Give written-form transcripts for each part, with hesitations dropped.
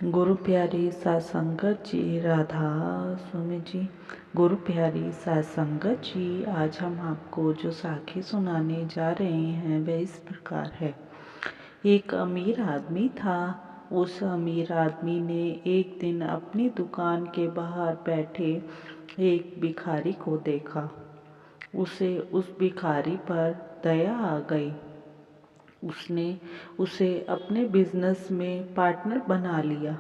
गुरु प्यारी सात संगत जी, राधा स्वामी जी। गुरु प्यारी सात संगत जी, आज हम आपको जो साखी सुनाने जा रहे हैं वह इस प्रकार है। एक अमीर आदमी था। उस अमीर आदमी ने एक दिन अपनी दुकान के बाहर बैठे एक भिखारी को देखा। उसे उस भिखारी पर दया आ गई। उसने उसे अपने बिजनेस में पार्टनर बना लिया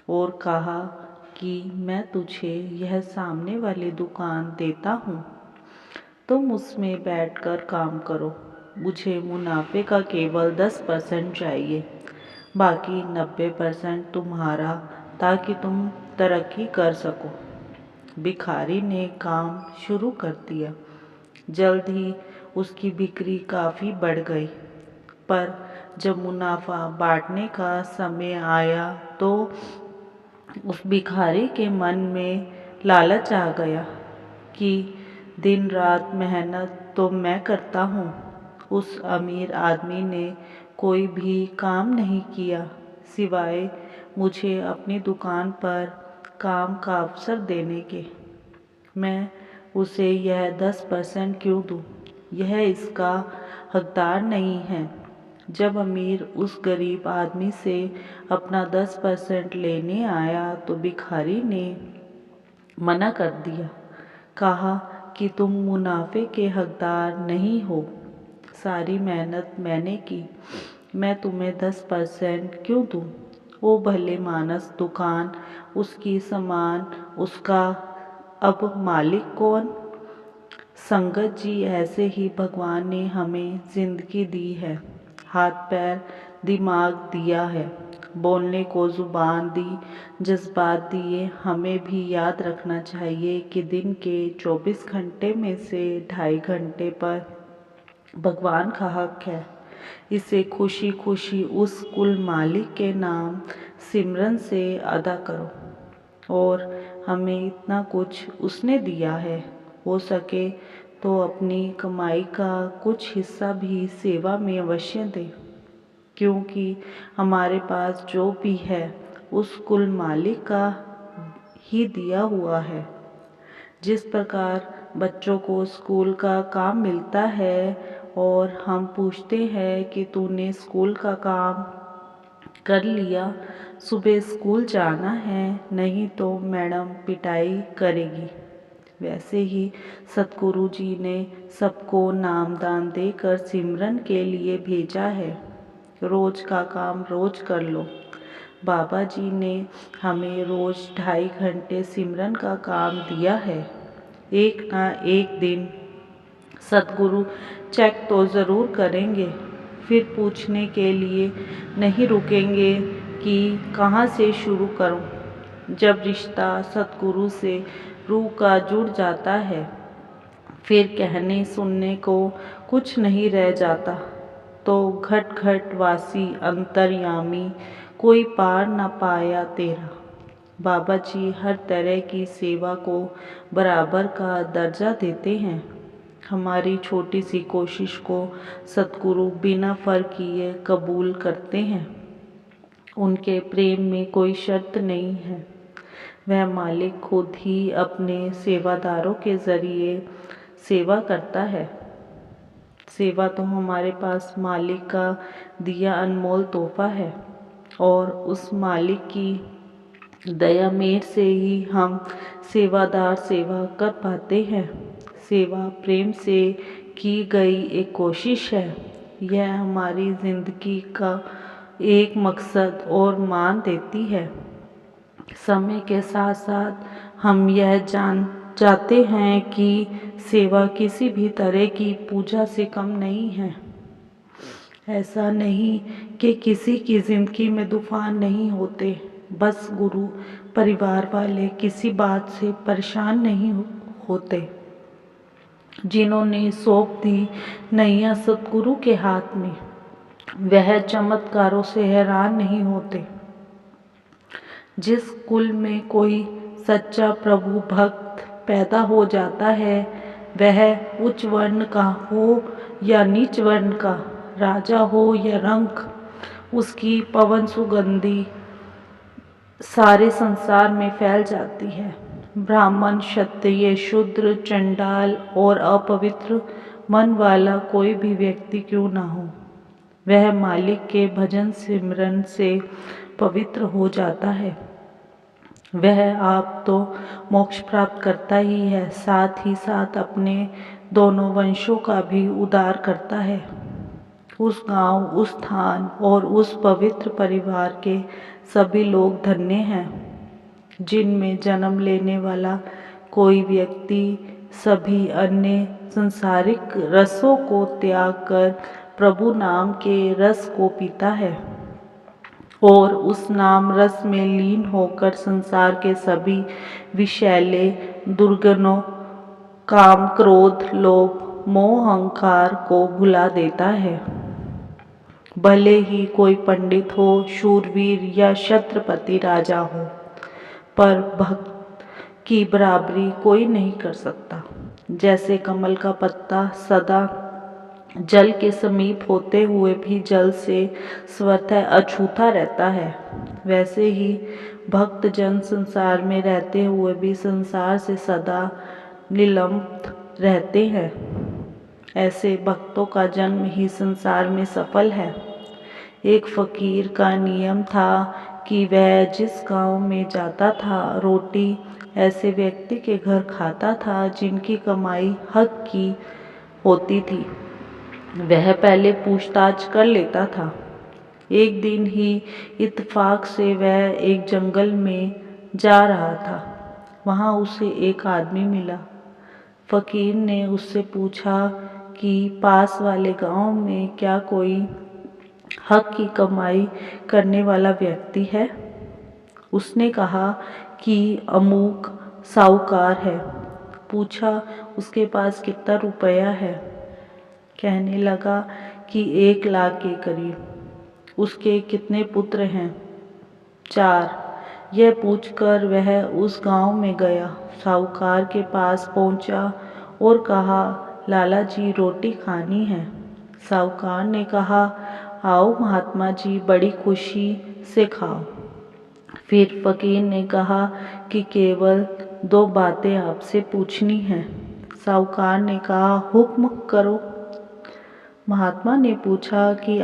और कहा कि मैं तुझे यह सामने वाली दुकान देता हूँ, तुम उसमें बैठकर काम करो। मुझे मुनाफे का केवल 10% चाहिए, बाकी 90% तुम्हारा, ताकि तुम तरक्की कर सको। भिखारी ने काम शुरू कर दिया। जल्द ही उसकी बिक्री काफ़ी बढ़ गई। पर जब मुनाफा बांटने का समय आया तो उस भिखारी के मन में लालच आ गया कि दिन रात मेहनत तो मैं करता हूँ। उस अमीर आदमी ने कोई भी काम नहीं किया सिवाय मुझे अपनी दुकान पर काम का अवसर देने के। मैं उसे यह 10% क्यों दूँ? यह इसका हकदार नहीं है। जब अमीर उस गरीब आदमी से अपना 10% लेने आया तो भिखारी ने मना कर दिया। कहा कि तुम मुनाफे के हकदार नहीं हो, सारी मेहनत मैंने की, मैं तुम्हें 10% क्यों दूँ? वो भले मानस दुकान उसकी, सामान उसका, अब मालिक कौन? संगत जी, ऐसे ही भगवान ने हमें जिंदगी दी है, हाथ पैर दिमाग दिया है, बोलने को जुबान दी, जज्बात दिए। हमें भी याद रखना चाहिए कि दिन के 24 घंटे में से 2.5 घंटे पर भगवान का हक है। इसे खुशी खुशी उस कुल मालिक के नाम सिमरन से अदा करो। और हमें इतना कुछ उसने दिया है, हो सके तो अपनी कमाई का कुछ हिस्सा भी सेवा में अवश्य दें, क्योंकि हमारे पास जो भी है उस कुल मालिक का ही दिया हुआ है। जिस प्रकार बच्चों को स्कूल का काम मिलता है और हम पूछते हैं कि तूने स्कूल का काम कर लिया, सुबह स्कूल जाना है, नहीं तो मैडम पिटाई करेगी, वैसे ही सतगुरु जी ने सबको नामदान देकर सिमरन के लिए भेजा है। रोज का काम रोज कर लो। बाबा जी ने हमें रोज 2.5 घंटे सिमरन का काम दिया है। एक ना एक दिन सतगुरु चेक तो ज़रूर करेंगे, फिर पूछने के लिए नहीं रुकेंगे कि कहाँ से शुरू करूँ। जब रिश्ता सतगुरु से रूह का जुड़ जाता है, फिर कहने सुनने को कुछ नहीं रह जाता। तो घट घट वासी अंतर्यामी, कोई पार न पाया तेरा। बाबा जी हर तरह की सेवा को बराबर का दर्जा देते हैं। हमारी छोटी सी कोशिश को सतगुरु बिना फर्क किए कबूल करते हैं। उनके प्रेम में कोई शर्त नहीं है। वह मालिक खुद ही अपने सेवादारों के ज़रिए सेवा करता है। सेवा तो हमारे पास मालिक का दिया अनमोल तोहफा है और उस मालिक की दया मेर से ही हम सेवादार सेवा कर पाते हैं। सेवा प्रेम से की गई एक कोशिश है। यह हमारी ज़िंदगी का एक मकसद और मान देती है। समय के साथ साथ हम यह जान जाते हैं कि सेवा किसी भी तरह की पूजा से कम नहीं है। ऐसा नहीं कि किसी की ज़िंदगी में तूफान नहीं होते, बस गुरु परिवार वाले किसी बात से परेशान नहीं होते। जिन्होंने सौंप दी नैया सतगुरु के हाथ में, वह चमत्कारों से हैरान नहीं होते। जिस कुल में कोई सच्चा प्रभु भक्त पैदा हो जाता है, वह उच्च वर्ण का हो या नीच वर्ण का, राजा हो या रंक, उसकी पवन सुगंधी सारे संसार में फैल जाती है। ब्राह्मण, क्षत्रिय, शूद्र, चंडाल और अपवित्र मन वाला कोई भी व्यक्ति क्यों ना हो, वह मालिक के भजन सिमरन से पवित्र हो जाता है। वह आप तो मोक्ष प्राप्त करता ही है, साथ ही साथ अपने दोनों वंशों का भी उद्धार करता है। उस गांव, उस स्थान और उस पवित्र परिवार के सभी लोग धन्य हैं जिनमें जन्म लेने वाला कोई व्यक्ति सभी अन्य संसारिक रसों को त्याग कर प्रभु नाम के रस को पीता है और उस नाम रस में लीन होकर संसार के सभी विषैले दुर्गुणों, काम, क्रोध, लोभ, मोह, अहंकार को भुला देता है। भले ही कोई पंडित हो, शूरवीर या छत्रपति राजा हो, पर भक्त की बराबरी कोई नहीं कर सकता। जैसे कमल का पत्ता सदा जल के समीप होते हुए भी जल से स्वतः अछूता रहता है, वैसे ही भक्त जन संसार में रहते हुए भी संसार से सदा निलंबित रहते हैं। ऐसे भक्तों का जन्म ही संसार में सफल है। एक फकीर का नियम था कि वह जिस गांव में जाता था, रोटी ऐसे व्यक्ति के घर खाता था जिनकी कमाई हक की होती थी। वह पहले पूछताछ कर लेता था। एक दिन ही इत्तेफाक से वह एक जंगल में जा रहा था। वहाँ उसे एक आदमी मिला। फकीर ने उससे पूछा कि पास वाले गांव में क्या कोई हक की कमाई करने वाला व्यक्ति है। उसने कहा कि अमूक साहूकार है। पूछा उसके पास कितना रुपया है। कहने लगा कि 1 लाख के करीब। उसके कितने पुत्र हैं? 4। यह पूछकर वह उस गांव में गया, साहूकार के पास पहुंचा और कहा, लाला जी, रोटी खानी है। साहूकार ने कहा, आओ महात्मा जी, बड़ी खुशी से खाओ। फिर फकीर ने कहा कि केवल 2 बातें आपसे पूछनी हैं। साहूकार ने कहा, हुक्म करो। महात्मा ने पूछा कि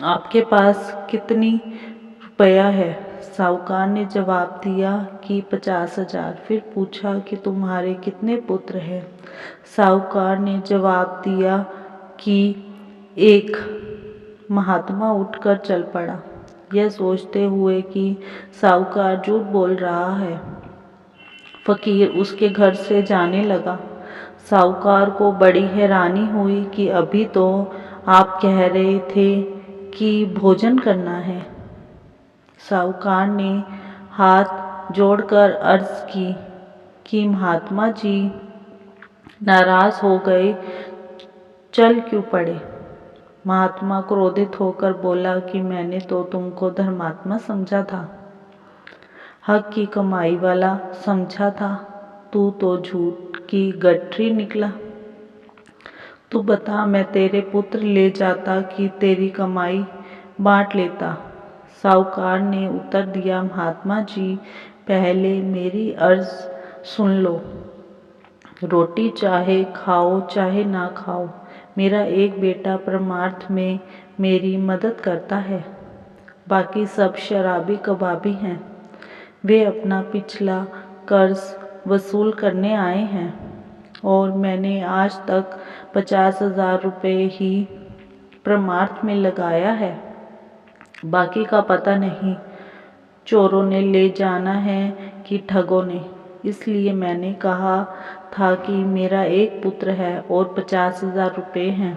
आपके पास कितनी रुपया है। साहूकार ने जवाब दिया कि 50,000। फिर पूछा कि तुम्हारे कितने पुत्र हैं। साहूकार ने जवाब दिया कि 1। महात्मा उठकर चल पड़ा, यह सोचते हुए कि साहूकार झूठ बोल रहा है। फकीर उसके घर से जाने लगा। साहूकार को बड़ी हैरानी हुई कि अभी तो आप कह रहे थे कि भोजन करना है। साहूकार ने हाथ जोड़कर अर्ज की कि महात्मा जी नाराज हो गए, चल क्यों पड़े। महात्मा क्रोधित होकर बोला कि मैंने तो तुमको धर्मात्मा समझा था, हक की कमाई वाला समझा था, तू तो झूठ की गठरी निकला। तू बता, मैं तेरे पुत्र ले जाता कि तेरी कमाई बांट लेता। साहूकार ने उत्तर दिया, महात्मा जी, पहले मेरी अर्ज सुन लो। रोटी चाहे खाओ चाहे ना खाओ, मेरा एक बेटा परमार्थ में मेरी मदद करता है। बाकी सब शराबी कबाबी हैं। वे अपना पिछला कर्ज वसूल करने आए हैं और मैंने आज तक 50,000 रुपये ही परमार्थ में लगाया है। बाकी का पता नहीं चोरों ने ले जाना है कि ठगों ने। इसलिए मैंने कहा था कि मेरा एक पुत्र है और 50,000 रुपये हैं।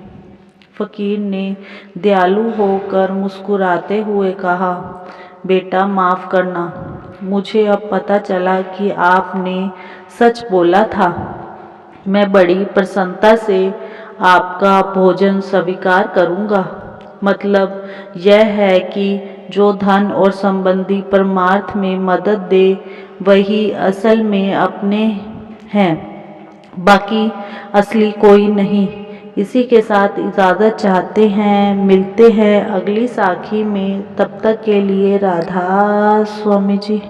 फकीर ने दयालु होकर मुस्कुराते हुए कहा, बेटा माफ़ करना, मुझे अब पता चला कि आपने सच बोला था। मैं बड़ी प्रसन्नता से आपका भोजन स्वीकार करूँगा। मतलब यह है कि जो धन और संबंधी परमार्थ में मदद दे वही असल में अपने हैं, बाकी असली कोई नहीं। इसी के साथ इजाज़त चाहते हैं। मिलते हैं अगली साखी में, तब तक के लिए राधा स्वामी जी।